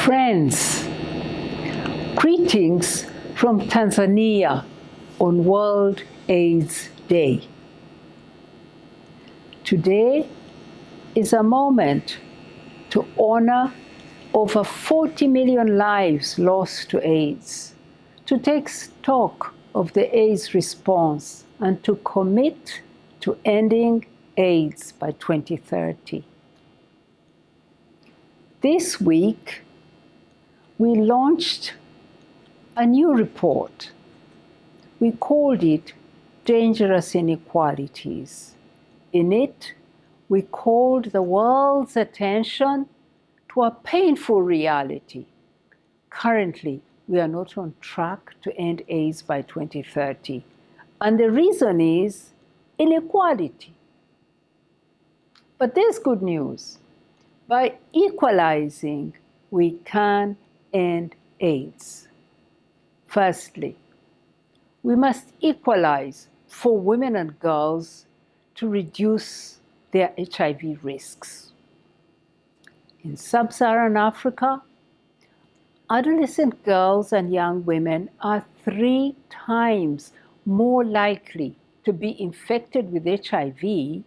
Friends, greetings from Tanzania on World AIDS Day. Today is a moment to honor over 40 million lives lost to AIDS, to take stock of the AIDS response, and to commit to ending AIDS by 2030. This week, we launched a new report. We called it Dangerous Inequalities. In it, we called the world's attention to a painful reality. Currently, we are not on track to end AIDS by 2030. And the reason is inequality. But there's good news. By equalizing, we can end AIDS. Firstly, we must equalize for women and girls to reduce their HIV risks. In sub-Saharan Africa, adolescent girls and young women are 3 times more likely to be infected with HIV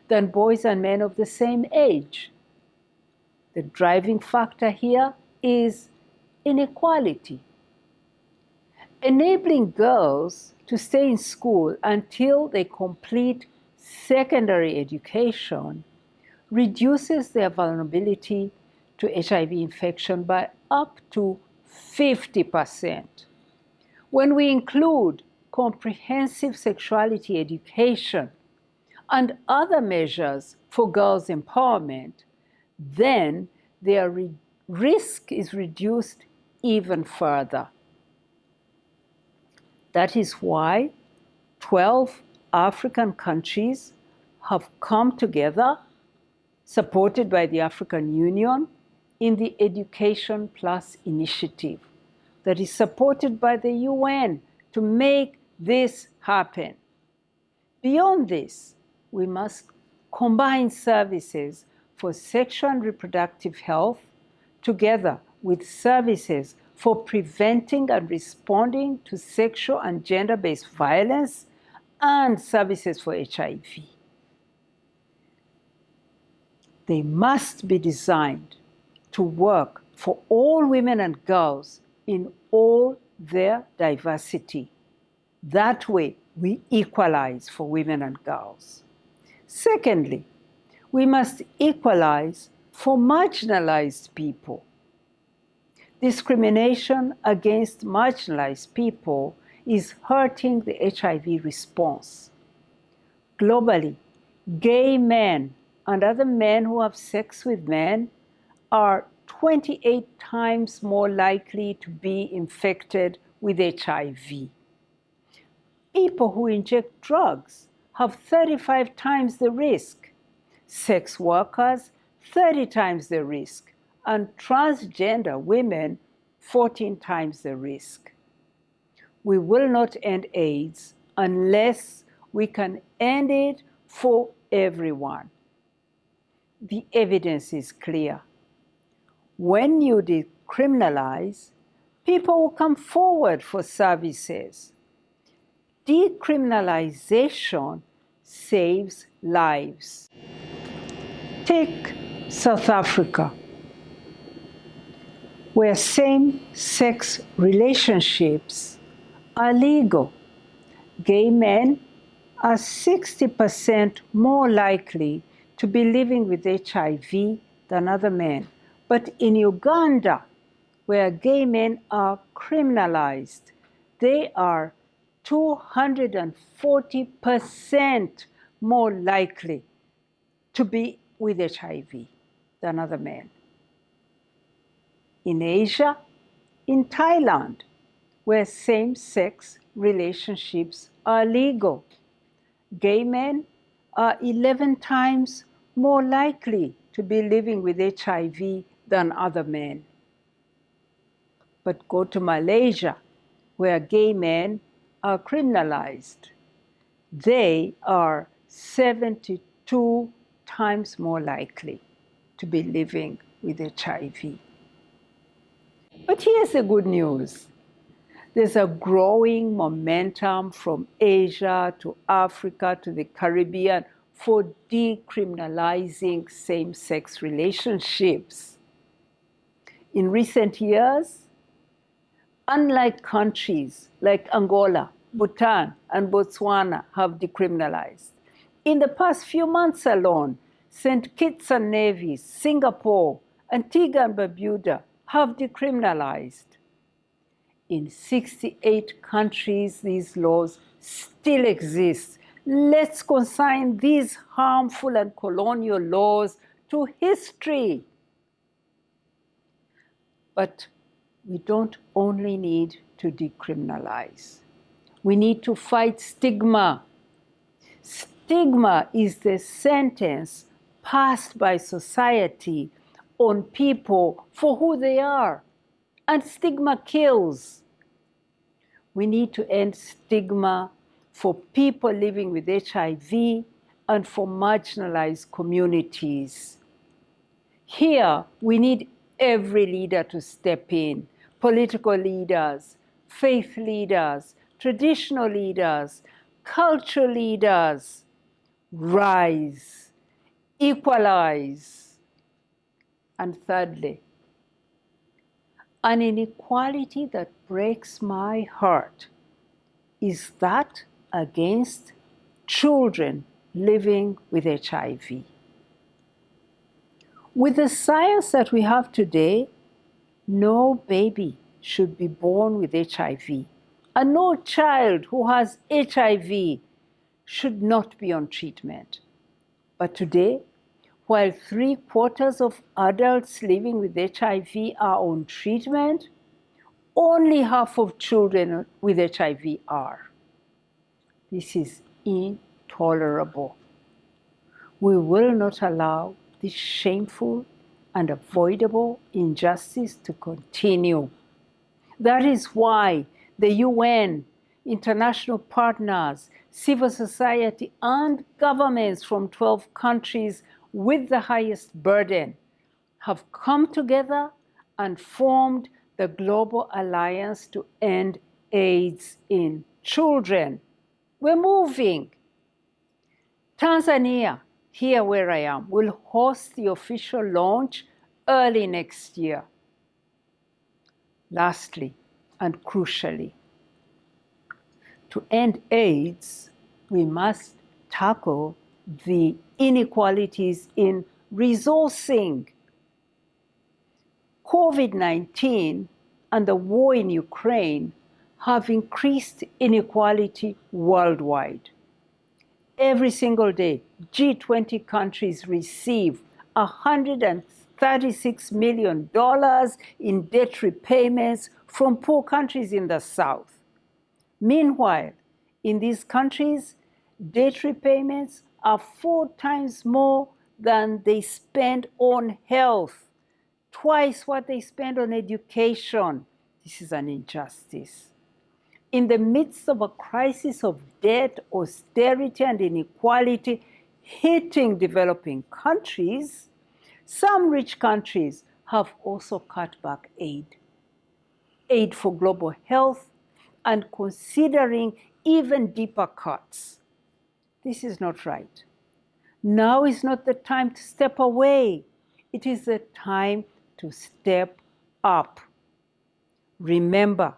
than boys and men of the same age. The driving factor here is inequality. Enabling girls to stay in school until they complete secondary education reduces their vulnerability to HIV infection by up to 50%. When we include comprehensive sexuality education and other measures for girls' empowerment, then their risk is reduced even further. That is why 12 African countries have come together, supported by the African Union, in the Education Plus initiative that is supported by the UN to make this happen. Beyond this, we must combine services for sexual and reproductive health together with services for preventing and responding to sexual and gender-based violence and services for HIV. They must be designed to work for all women and girls in all their diversity. That way, we equalize for women and girls. Secondly, we must equalize for marginalized people. Discrimination against marginalized people is hurting the HIV response. Globally, gay men and other men who have sex with men are 28 times more likely to be infected with HIV. People who inject drugs have 35 times the risk. Sex workers, 30 times the risk, and transgender women, 14 times the risk. We will not end AIDS unless we can end it for everyone. The evidence is clear. When you decriminalize, people will come forward for services. Decriminalization saves lives. Take South Africa, where same-sex relationships are legal. Gay men are 60% more likely to be living with HIV than other men. But in Uganda, where gay men are criminalized, they are 240% more likely to be with HIV than other men. In Asia, in Thailand, where same-sex relationships are legal, gay men are 11 times more likely to be living with HIV than other men. But go to Malaysia, where gay men are criminalized. They are 72 times more likely to be living with HIV. But here's the good news. There's a growing momentum from Asia to Africa to the Caribbean for decriminalizing same-sex relationships. In recent years, unlike countries like Angola, Bhutan, and Botswana have decriminalized, in the past few months alone, St. Kitts and Nevis, Singapore, Antigua and Barbuda have decriminalized. In 68 countries, these laws still exist. Let's consign these harmful and colonial laws to history. But we don't only need to decriminalize. We need to fight stigma. Stigma is the sentence passed by society on people for who they are. And stigma kills. We need to end stigma for people living with HIV and for marginalized communities. Here, we need every leader to step in. Political leaders, faith leaders, traditional leaders, cultural leaders. Rise, equalize. And thirdly, an inequality that breaks my heart is that against children living with HIV. With the science that we have today, no baby should be born with HIV, and no child who has HIV should not be on treatment. But today, while 3/4 of adults living with HIV are on treatment, only half of children with HIV are. This is intolerable. We will not allow this shameful and avoidable injustice to continue. That is why the UN, international partners, civil society, and governments from 12 countries with the highest burden have come together and formed the Global Alliance to End AIDS in Children. We're moving. Tanzania, here where I am, will host the official launch early next year. Lastly, and crucially, to end AIDS, we must tackle the inequalities in resourcing. COVID-19 and the war in Ukraine have increased inequality worldwide. Every single day, G20 countries receive $136 million in debt repayments from poor countries in the South. Meanwhile, in these countries, debt repayments are 4 times more than they spend on health, twice what they spend on education. This is an injustice. In the midst of a crisis of debt, austerity, and inequality hitting developing countries, some rich countries have also cut back aid for global health, and considering even deeper cuts. This is not right. Now is not the time to step away. It is the time to step up. Remember,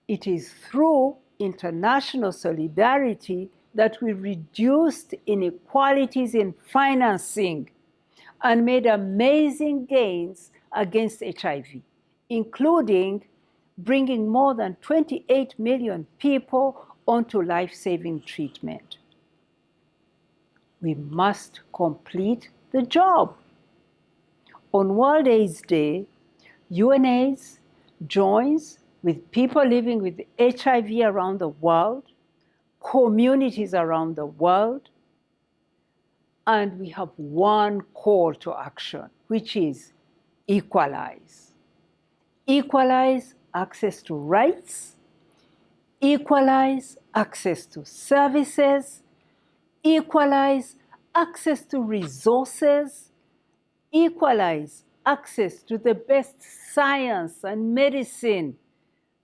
it is through international solidarity that we reduced inequalities in financing and made amazing gains against HIV, including bringing more than 28 million people onto life-saving treatment. We must complete the job. On World AIDS Day, UNAIDS joins with people living with HIV around the world, communities around the world, and we have one call to action, which is equalize. Equalize access to rights, equalize access to services, equalize access to resources, equalize access to the best science and medicine.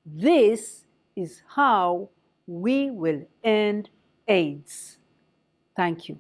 This is how we will end AIDS. Thank you.